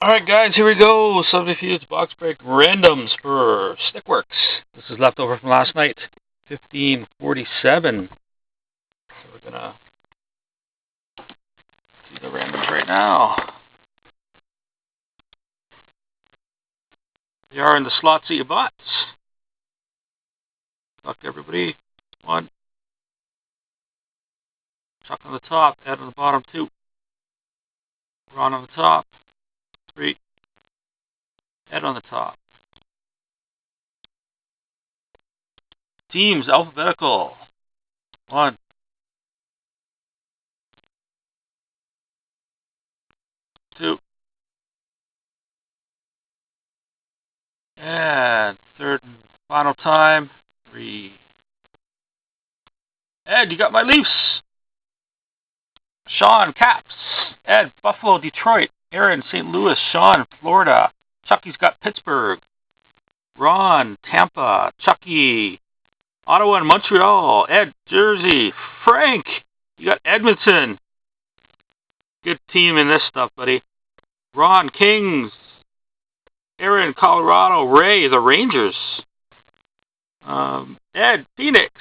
Alright guys, here we go. Subterfuge box break randoms for Stickworks. This is leftover from last night. 1547. So we're gonna do the randoms right now. They are in the slots that you bought. Luck everybody. 1. Chuck on the top, Ed on the bottom. 2. Ron on the top. 3. Ed on the top. Teams alphabetical. 1. 2. And third and final time. 3. Ed, you got my Leafs. Sean, Caps. Ed, Buffalo, Detroit. Aaron, St. Louis. Sean, Florida. Chucky's got Pittsburgh. Ron, Tampa. Chucky, Ottawa and Montreal. Ed, Jersey. Frank, you got Edmonton. Good team in this stuff, buddy. Ron, Kings. Aaron, Colorado. Ray, the Rangers. Ed, Phoenix.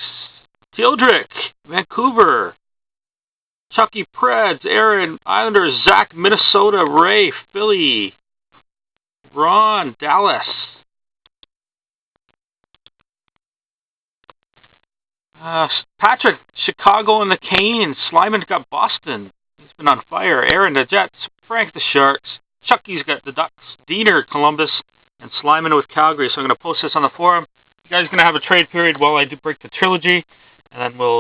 Tildrick, Vancouver. Chucky, Preds. Aaron, Islanders. Zach, Minnesota. Ray, Philly. Ron, Dallas. Patrick, Chicago and the Canes. Slyman's got Boston. He's been on fire. Aaron, the Jets. Frank, the Sharks. Chucky's got the Ducks. Diener, Columbus. And Slyman with Calgary. So I'm going to post this on the forum. You guys are going to have a trade period while I do break the trilogy. And then we'll